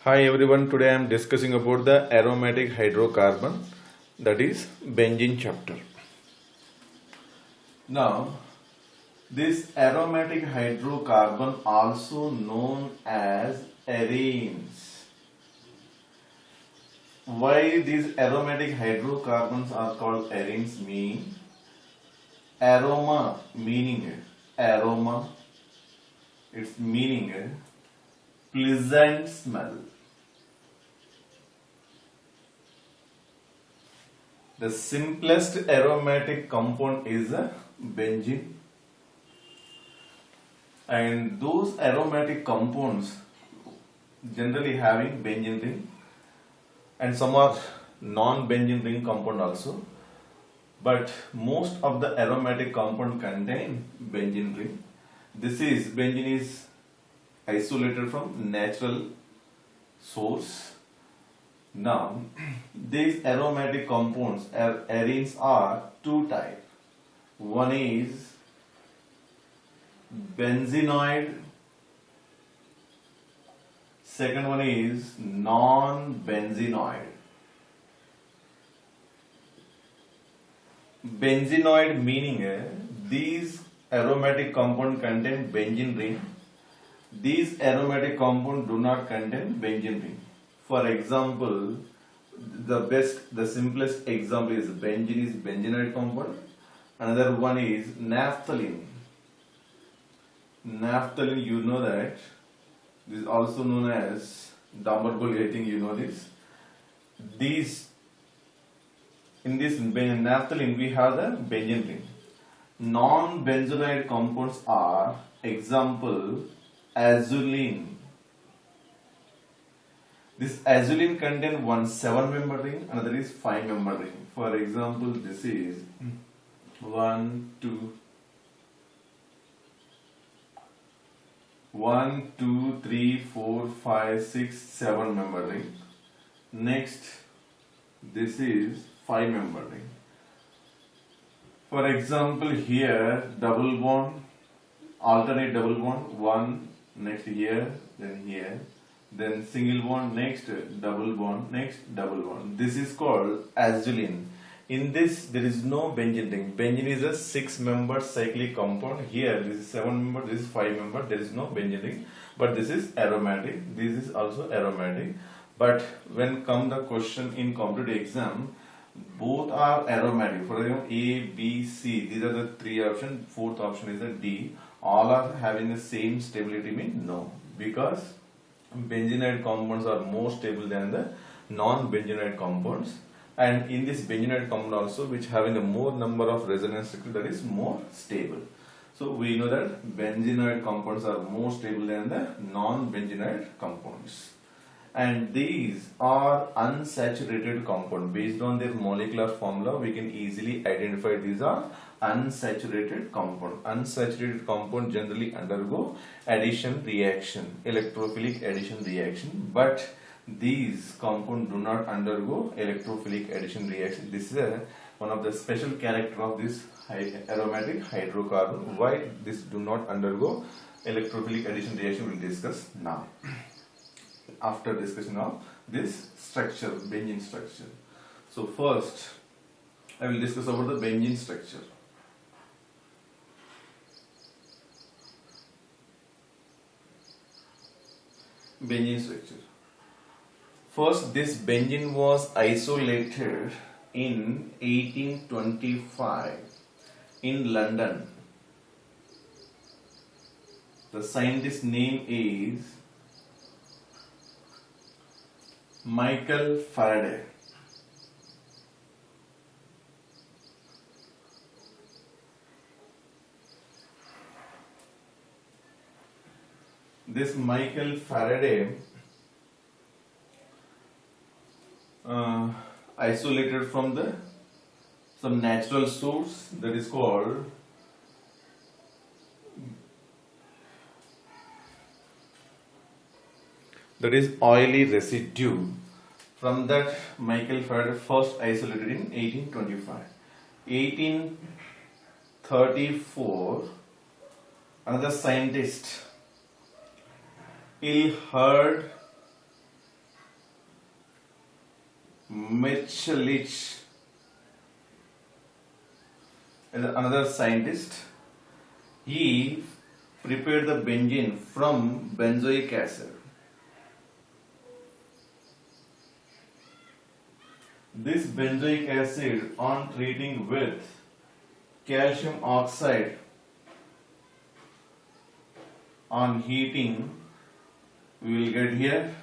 Hi everyone, today I am discussing about the aromatic hydrocarbon, that is benzene chapter. Now, this aromatic hydrocarbon also known as arenes. Why these aromatic hydrocarbons are called arenes mean aroma meaning aroma, its meaning pleasant smell. The simplest aromatic compound is a benzene, and those aromatic compounds generally having benzene ring, and some are non-benzene ring compound also, but most of the aromatic compound contain benzene ring. Benzene is isolated from natural source. Now, these aromatic compounds, arenes, are two types. One is benzenoid, second one is non-benzenoid. Benzenoid meaning these aromatic compounds contain benzene ring. These aromatic compounds do not contain benzene ring. For example, the simplest example is benzene is benzenoid compound. Another one is naphthalene. Naphthalene, you know that. This is also known as Dambergol-Hating, you know this. In this naphthalene, we have the benzene ring. Non-benzenoid compounds are, example, azulene. This azulene contains one 7-member ring, another is 5-member ring. For example, this is 1, 2, 3, 4, 5, 6, 7-member ring. Next, this is 5-member ring. For example, here double bond, alternate double bond, one, next here, then single bond, next double bond, next double bond. This is called azulene. In this, there is no benzene ring. Benzene is a 6-member cyclic compound. Here, this is 7-member, this is 5-member. There is no benzene ring, but this is aromatic. This is also aromatic. But when come the question in competitive exam, both are aromatic. For example, A, B, C. These are the three options. Fourth option is a D. All are having the same stability. Mean no, because benzenoid compounds are more stable than the non-benzenoid compounds, and in this benzenoid compound also, which having a more number of resonance structure, that is more stable. So we know that benzenoid compounds are more stable than the non-benzenoid compounds, and these are unsaturated compound. Based on their molecular formula, we can easily identify these are unsaturated compound. Unsaturated compound generally undergo addition reaction, electrophilic addition reaction, but these compounds do not undergo electrophilic addition reaction. This is one of the special character of this aromatic hydrocarbon. Why this do not undergo electrophilic addition reaction, we will discuss now. After discussion of this structure, benzene structure. So first, I will discuss about the benzene structure. Benzene structure. First, this benzene was isolated in 1825 in London. The scientist's name is Michael Faraday. This Michael Faraday isolated from some natural source that is called oily residue. From that, Michael Faraday first isolated in 1825. 1834, another scientist, Ilhard Mitscherlich is another scientist. He prepared the benzene from benzoic acid. This benzoic acid, on treating with calcium oxide, on heating, we will get here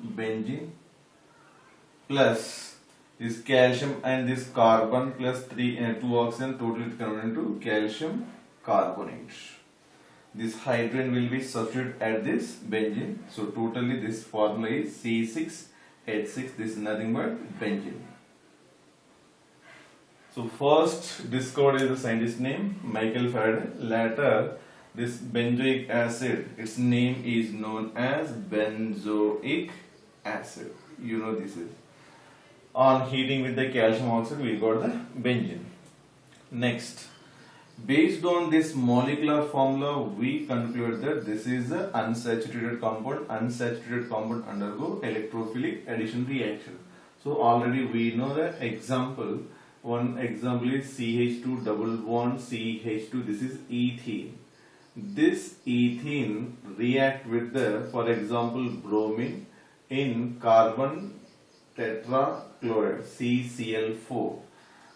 benzene plus this calcium and this carbon plus 2 oxygen, totally it converted into calcium carbonate. This hydrogen will be substituted at this benzene. So totally this formula is C6H6. This is nothing but benzene. So first discovered is the scientist name Michael Faraday. Later this benzoic acid, its name is known as benzoic acid. You know this is. On heating with the calcium oxide, we got the benzene. Next, based on this molecular formula, we conclude that this is the unsaturated compound. Unsaturated compound undergo electrophilic addition reaction. So already we know the example. One example is CH2 double bond CH2. This is ethene. This ethene react with the, for example, bromine in carbon tetrachloride CCl4.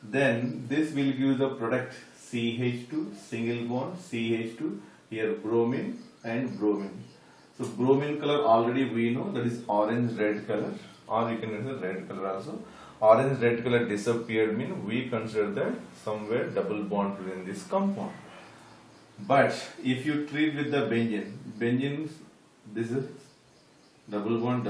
Then this will give the product CH2 single bond CH2, here bromine and bromine. So bromine color already we know, that is orange red color, or you can use red color also. Orange red color disappeared mean we consider that somewhere double bond within this compound. But if you treat with the benzene, this is double bond.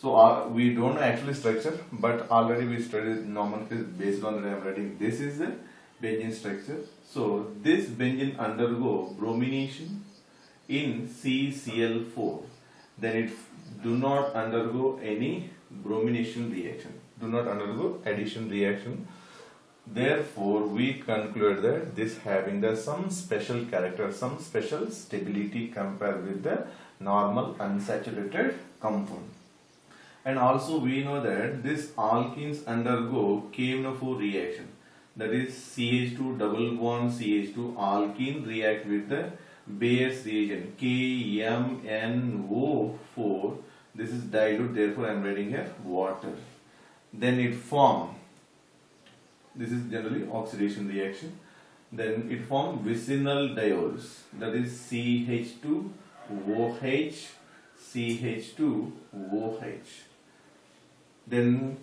So we don't know actually structure, but already we studied nomenclature based on that I am writing. This is the benzene structure. So this benzene undergo bromination in CCl4. Then it do not undergo any bromination reaction. Do not undergo addition reaction. Therefore, we conclude that this having the some special character, some special stability compared with the normal unsaturated compound. And also we know that this alkenes undergo KMNO4 reaction. That is CH2 double bond CH2 alkene react with the Bayer's reagent KMNO4. This is dilute, therefore I am writing here water. Then it form, this is generally oxidation reaction. Then it form vicinal diols, that is CH2OH, CH2OH. Then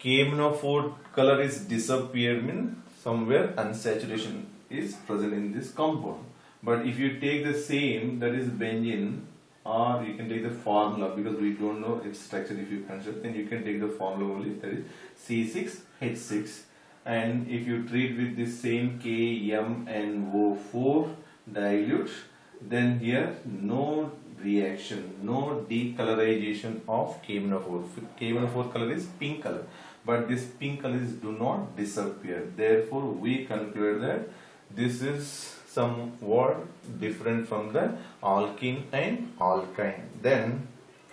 KMNO4 color is disappeared, mean somewhere unsaturation is present in this compound. But if you take the same, that is benzene, or you can take the formula, because we don't know its structure. If you consider, then you can take the formula only, that is C6H6. And if you treat with the same KMNO4 dilute, then here no reaction, no decolorization of KMNO4. KMNO4 color is pink color, but this pink color is do not disappear. Therefore, we conclude that this is somewhat different from the alkene and alkyne. Then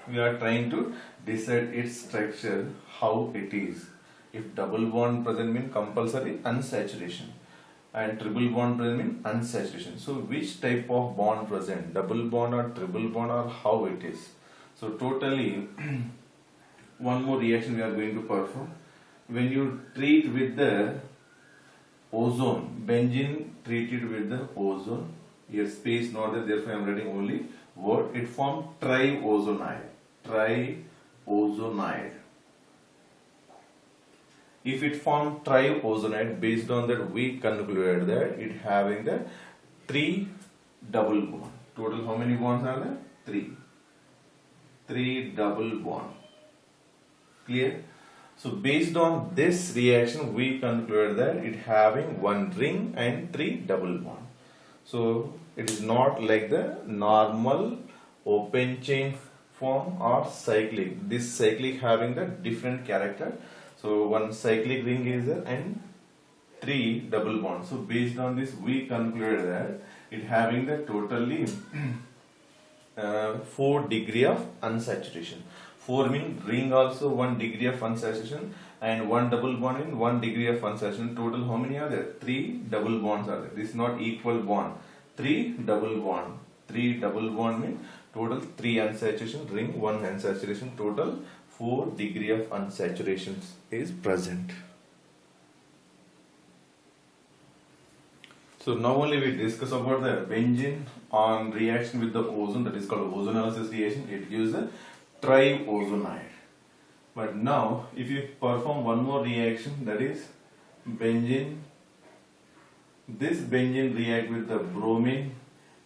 we are trying to decide its structure, how it is. If double bond present mean compulsory unsaturation, and triple bond present mean unsaturation. So which type of bond present, double bond or triple bond, or how it is. So totally one more reaction we are going to perform. When you treat with the ozone, benzene treated with the ozone, here space not there, therefore I am writing only word. It formed triozonide. If it formed triozonide, based on that we concluded that it having the 3 double bond. Total how many bonds are there? 3. 3 double bond. Clear? So based on this reaction, we concluded that it having 1 ring and 3 double bond. So it is not like the normal open chain form or cyclic. This cyclic having the different character. So 1 cyclic ring is there and 3 double bonds. So based on this, we concluded that it having the totally 4 degree of unsaturation. Forming ring also 1 degree of unsaturation and 1 double bond in 1 degree of unsaturation. Total how many are there? 3 double bonds are there. This is not equal bond. 3 double bond. 3 double bond means total 3 unsaturation, ring 1 unsaturation, total 4 degree of unsaturation is present. So now only we discuss about the benzene on reaction with the ozone, that is called ozonolysis reaction. It gives a triozonide. But now if you perform one more reaction, that is benzene, this benzene react with the bromine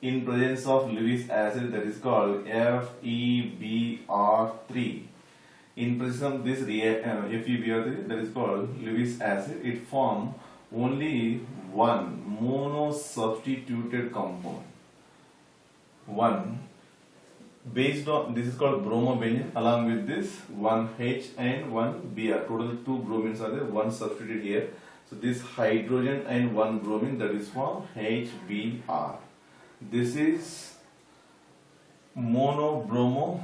in presence of Lewis acid, that is called FeBr3. In presence of this FeBr3, that is called Lewis acid, it forms only one mono-substituted compound. One based on, this is called bromobenzene, along with this one H and one Br. Total 2 bromines are there, one substituted here. So this hydrogen and one bromine, that is formed HBr. This is mono-bromo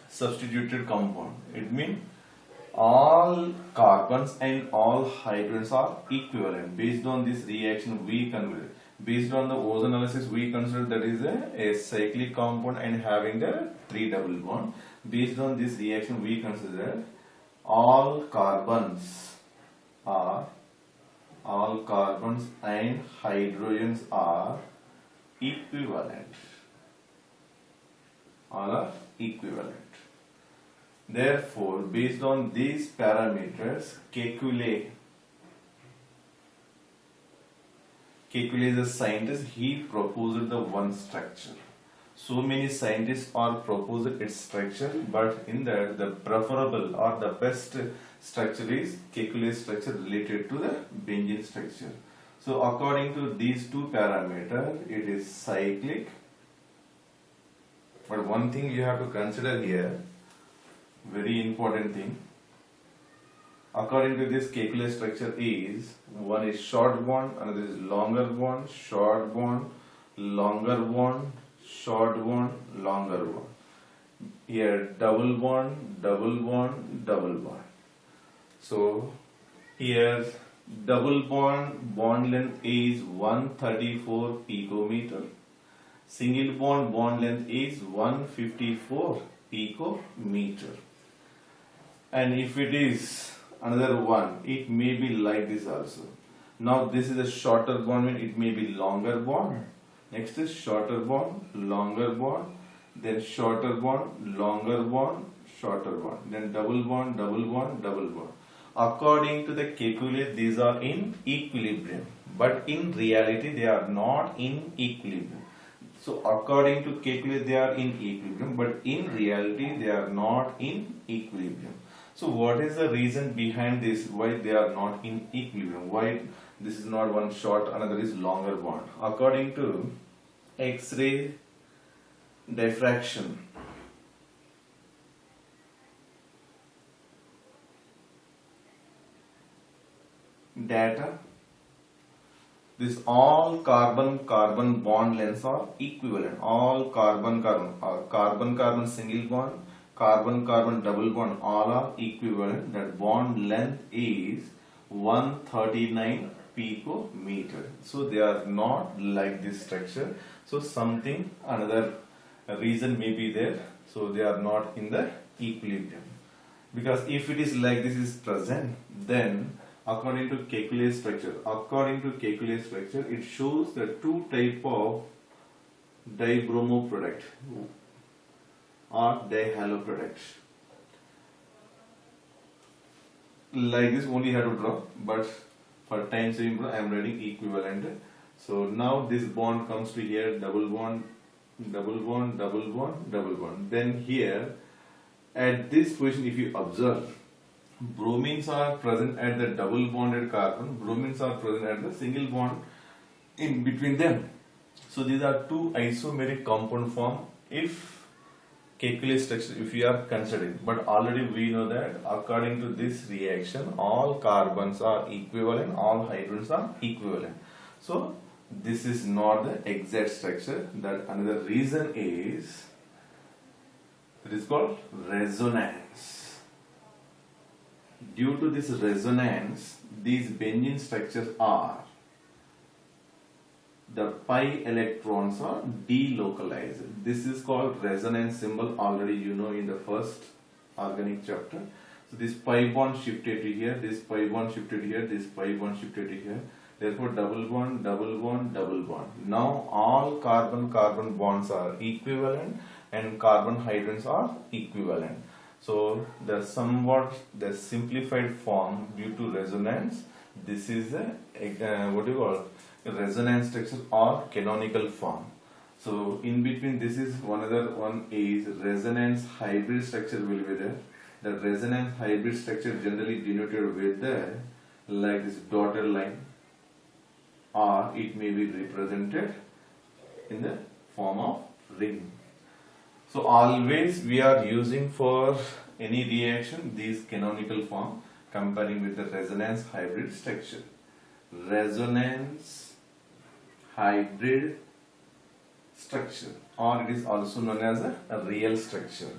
substituted compound. It means all carbons and all hydrogens are equivalent. Based on this reaction, we consider, based on the ozonolysis, we consider that is a cyclic compound and having the 3 double bond. Based on this reaction, we consider all carbons and hydrogens are equivalent. All are equivalent. Therefore, based on these parameters, Kekulé is a scientist. He proposed the one structure. So many scientists are proposed its structure, but in that the preferable or the best structure is Kekulé structure related to the benzene structure. So according to these two parameters, it is cyclic. But one thing you have to consider here, very important thing. According to this, Kekulé structure is, one is short bond, another is longer bond, short bond, longer bond, short bond, longer bond. Here double bond, double bond, double bond. So here double bond length is 134 picometer. Single bond length is 154 picometer. And if it is another one, it may be like this also. Now this is a shorter bond, it may be longer bond. Next is shorter bond, longer bond, then shorter bond, longer bond, shorter bond, then double bond, double bond, double bond. According to the Kekulé, these are in equilibrium, but in reality they are not in equilibrium. So according to Kekulé, they are in equilibrium, but in reality they are not in equilibrium. So what is the reason behind this? Why they are not in equilibrium? Why this is not one short, another is longer bond? According to X-ray diffraction, data, this all carbon bond lengths are equivalent. All carbon single bond, carbon double bond, all are equivalent. That bond length is 139 picometer. So they are not like this structure. So something, another reason may be there. So they are not in the equilibrium. Because if it is like this is present, then according to Kekulé structure, it shows the two type of dibromo product or dihalo product. Like this only have to draw, but for time saving I am writing equivalent. So now this bond comes to here, double bond, double bond, double bond, double bond. Then here at this position, if you observe, bromines are present at the double bonded carbon, bromines are present at the single bond in between them. So these are two isomeric compound form if Kekulé structure, if you are considering. But already we know that according to this reaction, all carbons are equivalent, all hydrogens are equivalent. So this is not the exact structure. That another reason is It is called resonance. Due to this resonance, these benzene structures are, the pi electrons are delocalized. This is called resonance symbol. Already you know in the first organic chapter. So this pi bond shifted to here, this pi bond shifted here, this pi bond shifted to here. Therefore double bond, double bond, double bond. Now all carbon-carbon bonds are equivalent and carbon hydrogens are equivalent. So the simplified form due to resonance. This is a what do you call resonance structure or canonical form. So in between this is another one is resonance hybrid structure will be there. The resonance hybrid structure generally denoted with the like this dotted line, or it may be represented in the form of ring. So always we are using for any reaction these canonical form comparing with the resonance hybrid structure. Resonance hybrid structure, or it is also known as a real structure.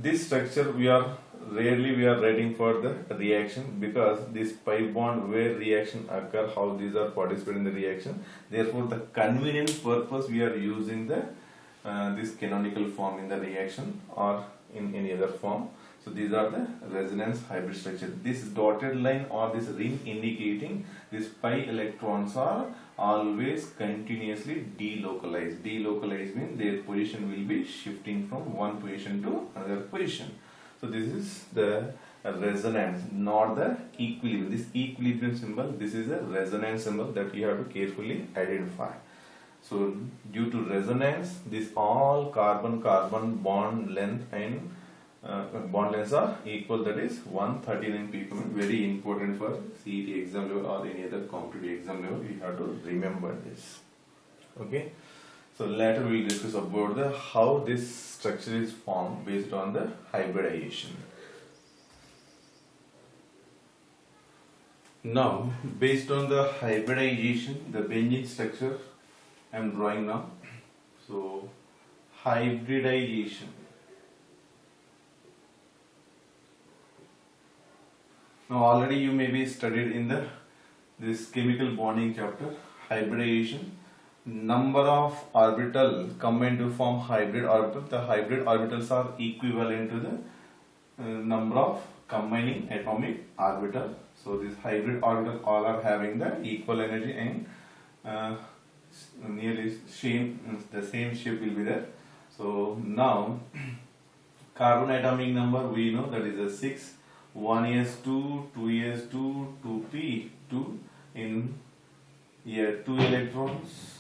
This structure we are writing for the reaction, because this pi bond where reaction occur, how these are participating in the reaction. Therefore the convenience purpose we are using the this canonical form in the reaction or in any other form. So these are the resonance hybrid structure. This dotted line or this ring indicating these pi electrons are always continuously delocalized. Delocalized means their position will be shifting from one position to another position. So this is the resonance, not the equilibrium. This equilibrium symbol, this is a resonance symbol that you have to carefully identify. So due to resonance, this all carbon-carbon bond length and bond lengths are equal, that is 139 ppm. Very important for CET exam level or any other competitive exam level. You have to remember this. Okay. So later we will discuss about the how this structure is formed based on the hybridization. Now, based on the hybridization, the benzene structure I am drawing now. So hybridization. Now already you may be studied in this chemical bonding chapter. Hybridization. Number of orbital combined to form hybrid orbital. The hybrid orbitals are equivalent to the number of combining atomic orbital. So this hybrid orbital all are having the equal energy and nearly the same shape will be there. So now carbon atomic number we know that is a 6. 1s2, 2s2, 2p2 in here 2 electrons.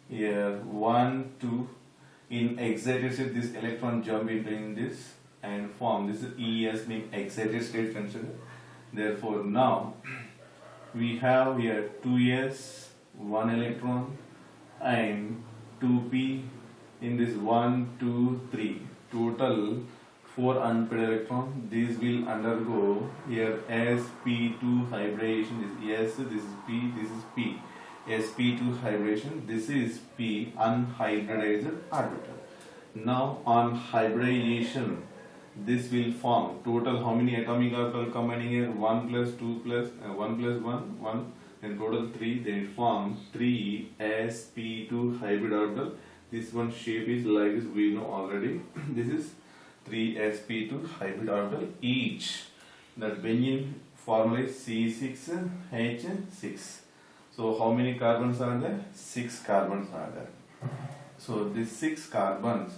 Here 1, 2. In excited state, this electron jump into in this and form. This is ES means excited state considered. Therefore, now we have here 2s, 1 electron, and 2p in this 1, 2, 3. Total 4 unpaired electron. These will undergo here sp2 hybridization. This is S, this is p, this is p. sp2 hybridization. This is p unhybridized orbital. Now on hybridization, this will form total how many atomic orbital combining here? 1 plus 2 plus 1 plus 1, 1. Then total 3. Then it forms 3 sp2 hybrid orbital. This one shape is like this. We know already. This is 3 sp2 hybrid orbital each. That benzene formula is C6H6. So how many carbons are there? 6 carbons are there. So these 6 carbons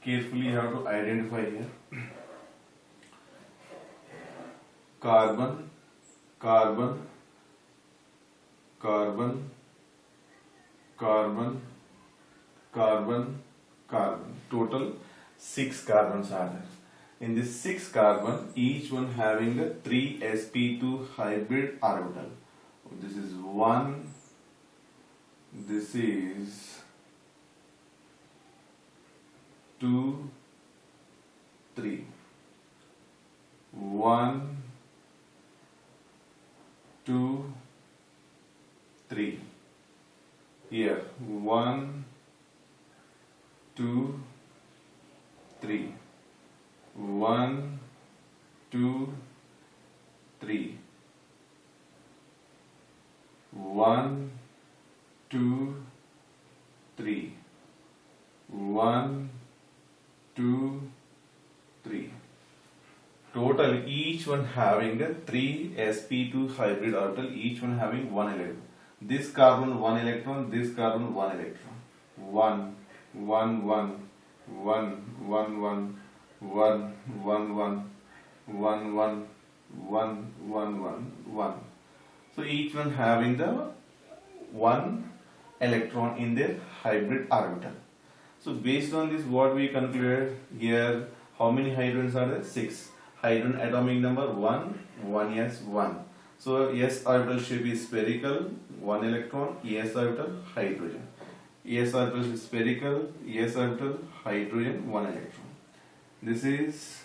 carefully you have to identify here. Carbon, carbon, carbon, carbon, carbon, carbon. Total 6 carbons are there. In this 6 carbon, each one having a 3 sp2 hybrid orbital. This is 1, this is 2, 3. 1, 2, 3. Here 1, 2, 3. 1, 2, 3. 1, 2, 3. 1, 2, 3. Total, each one having a 3 sp2 hybrid orbital, each one having 1 electron. This carbon 1 electron, this carbon 1 electron. 1, 1, 1, 1, 1, 1, 1, 1, 1, 1, 1, 1, 1, 1, 1. So each one having the 1 electron in their hybrid orbital. So based on this, what we concluded here, how many hydrogens are there? 6. Hydrogen atomic number 1, 1s, 1. So s orbital shape is spherical, 1 electron, s orbital, hydrogen. S orbital is spherical, s orbital, hydrogen, 1 electron. This is,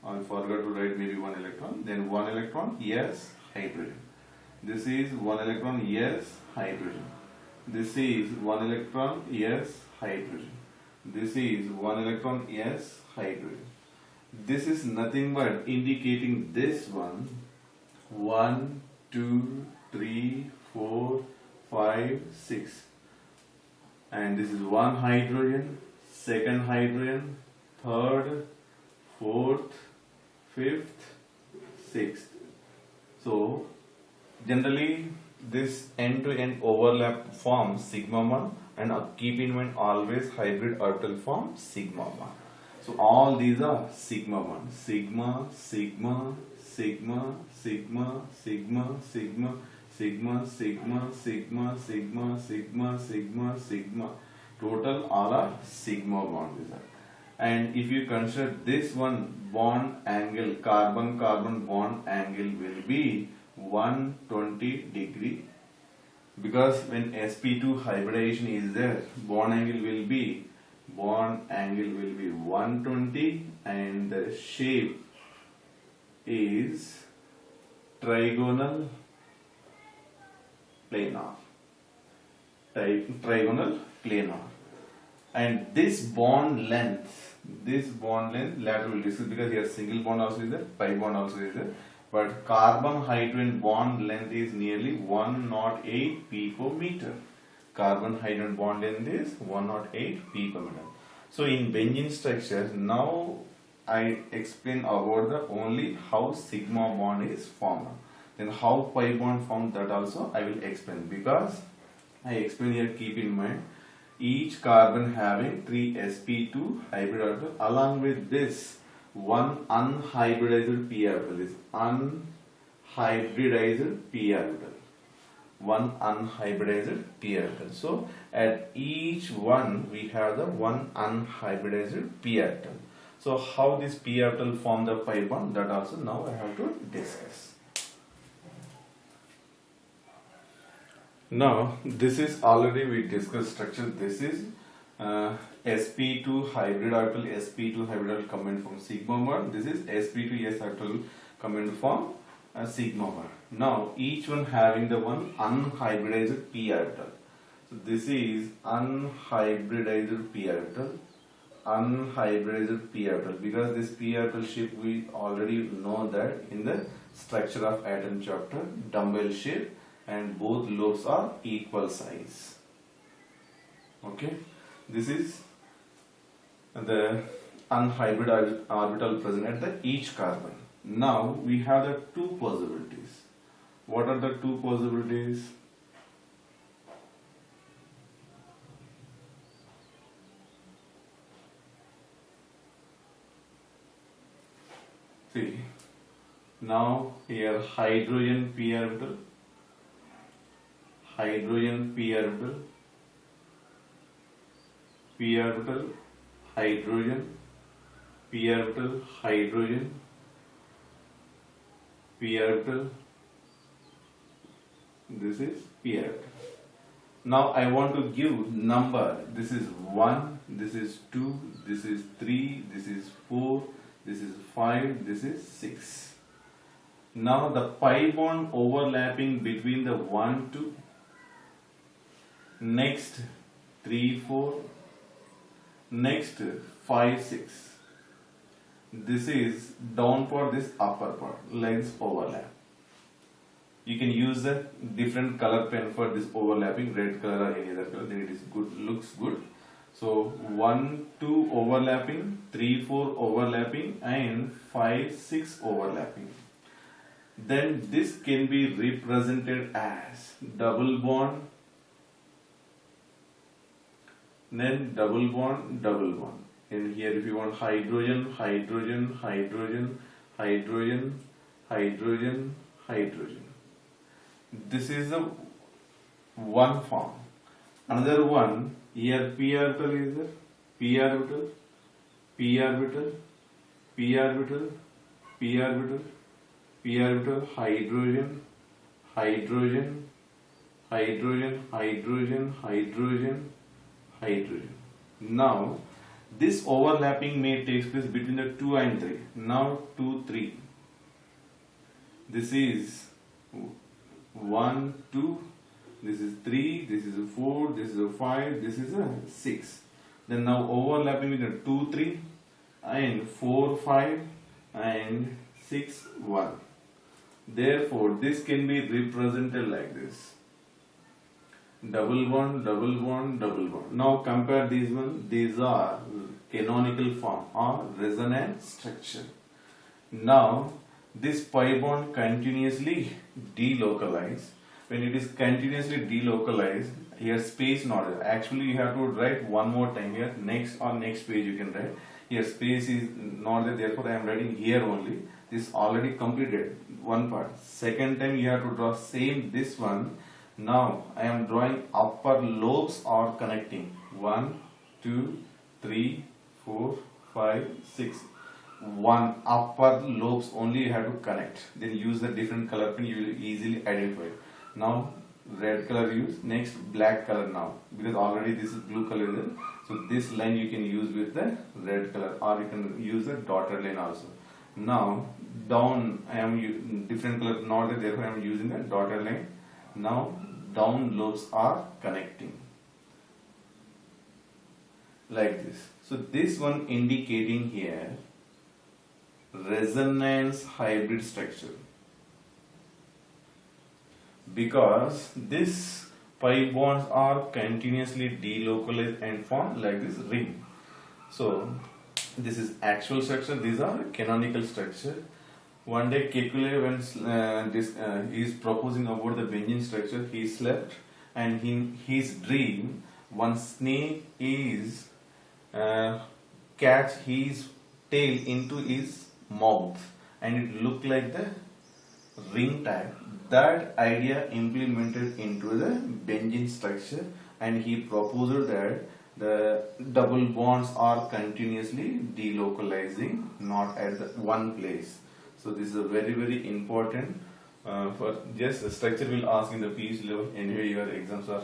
I forgot to write maybe 1 electron, then 1 electron, s, hydrogen. This is 1 electron, s, hydrogen. This is 1 electron, s, hydrogen. This is 1 electron, s, hydrogen. This is nothing but indicating this one. 1, 2, 3, 4, 5, 6. And this is 1 hydrogen, 2nd hydrogen, 3rd, 4th, 5th, 6th. So generally this end-to-end overlap forms sigma 1, and keep in mind always hybrid orbital form sigma 1. So all these are sigma 1, sigma, sigma, sigma, sigma, sigma, sigma, sigma, sigma, sigma, sigma, sigma, sigma, sigma. Total all are sigma bonds. And if you consider this one bond angle, carbon-carbon bond angle will be 120 degree, because when sp2 hybridization is there, bond angle will be 120, and the shape is trigonal planar. Trigonal planar. And this bond length later we'll discuss, because here single bond also is there, pi bond also is there. But carbon hydrogen bond length is nearly 108 picometer. Carbon hydrogen bond length is 108 picometer. So in benzene structure, now I explain about the only how sigma bond is formed. Then how pi bond formed, that also I will explain, because I explain here, keep in mind each carbon having 3 sp2 hybrid orbital, along with this one unhybridized p orbital, is unhybridized p orbital. One unhybridized p orbital. So at each one we have the one unhybridized p orbital. So how this p orbital form the pi bond, that also now I have to discuss. Now this is already we discussed structure. This is sp2 hybrid orbital, sp2 hybrid orbital combined from sigma 1. This is sp2 s orbital combined from sigma 1. Now each one having the one unhybridized p orbital. So this is unhybridized p orbital, unhybridized p orbital, because this p orbital shape we already know that in the structure of atom chapter, dumbbell shape, and both lobes are equal size. Okay, this is the unhybrid orbital present at the each carbon. Now we have the two possibilities. What are the two possibilities? See, now here hydrogen p orbital, hydrogen p orbital, p orbital, hydrogen, p orbital, hydrogen, p orbital. This is p orbital. Now I want to give number. This is 1, this is 2, this is 3, this is 4, this is 5, this is 6. Now the pi bond overlapping between the 1, 2, next 3, 4, next 5, 6. this is down part, this upper part, lines overlap. You can use a different color pen for this overlapping, red color or any other color, then it is good, looks good. So 1, 2 overlapping, 3, 4 overlapping, and 5, 6 overlapping. Then this can be represented as double bond, then double bond, double bond. And here if you want hydrogen, hydrogen, hydrogen, hydrogen, hydrogen, hydrogen. This is the one form. Another one, here p orbital is there, p orbital, p orbital, p orbital, p orbital, p orbital, hydrogen, hydrogen, hydrogen, hydrogen, hydrogen, hydrogen. Now this overlapping may take place between the 2 and 3. Now 2, 3. This is 1, 2, this is 3, this is a 4, this is a 5, this is a 6. Then now overlapping with the 2, 3 and 4, 5 and 6, 1. Therefore, this can be represented like this. Double bond, double bond, double bond. Now compare these one. These are canonical form or resonance structure. Now this pi bond continuously delocalized. When it is continuously delocalized, here space not there. Actually you have to write one more time here. Next on next page you can write. Here space is not there, therefore I am writing here only. This already completed one part. Second time you have to draw same this one. Now I am drawing upper lobes are connecting. 1, 2, 3, 4, 5, 6. One upper lobes only you have to connect. Then use the different color pen, you will easily identify. Now red color use, next black color now. Because already this is blue color there. So this line you can use with the red color or you can use the dotted line also. Now down I am different color not there, therefore I am using the dotted line. Now down lobes are connecting like this. So this one indicating here resonance hybrid structure, because this pi bonds are continuously delocalized and form like this ring. So this is actual structure, these are canonical structure. One day Kekulé, when he is proposing about the benzene structure, he slept and in his dream one snake is catch his tail into his mouth and it looked like the ring type. That idea implemented into the benzene structure, and he proposed that the double bonds are continuously delocalizing, not at the one place. So this is a very, very important for just the structure will ask in the PhD level. Anyway, your exams are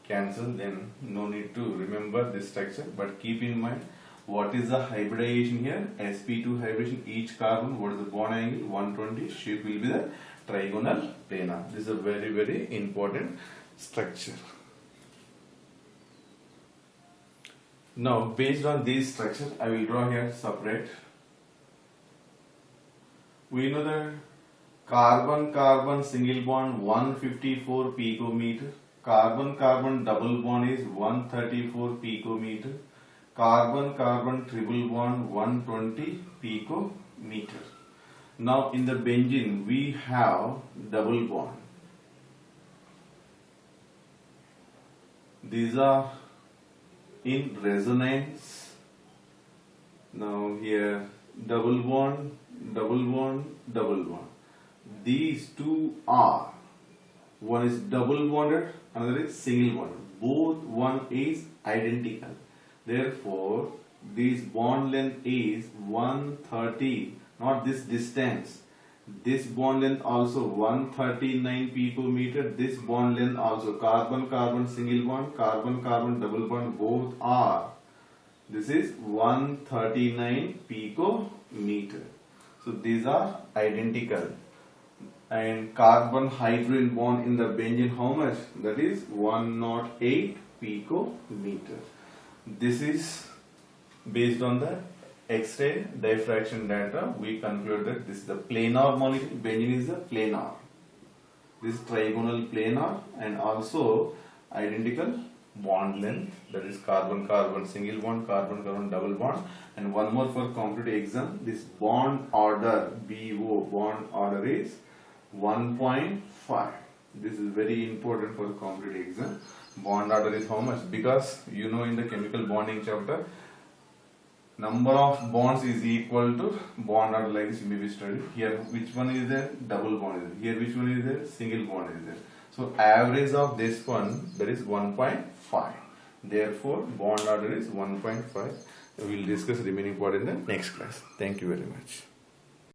cancelled, then no need to remember this structure, but keep in mind what is the hybridization here. sp2 hybridization, each carbon, what is the bond angle? 120. Shape will be the trigonal planar. This is a very, very important structure. Now based on this structure, I will draw here separate. We know that carbon-carbon single bond 154 picometer, carbon-carbon double bond is 134 picometer, carbon-carbon triple bond 120 picometer. Now in the benzene we have double bond. These are in resonance. Now here double bond, double bond, double bond. These two are, one is double bonded, another is single bonded. Both one is identical. Therefore, this bond length is 130, not this distance. This bond length also 139 picometer. This bond length also carbon-carbon single bond, carbon-carbon double bond, both are. This is 139 picometer. So these are identical. And carbon hydrogen bond in the benzene how much? That is 108 picometer. This is based on the X-ray diffraction data, we conclude that this is the planar molecule. Benzene is the planar. This is trigonal planar, and also identical bond length, that is carbon-carbon single bond, carbon-carbon double bond. And one more for competitive exam, this bond order, BO, bond order is 1.5. This is very important for the competitive exam. Bond order is how much? Because you know in the chemical bonding chapter, number of bonds is equal to bond order, like this you may be studied. Here which one is there? Double bond is there. Here which one is there? Single bond is there. So average of this one, that is 1.5. Therefore bond order is 1.5. We will discuss remaining part in the next class. Thank you very much.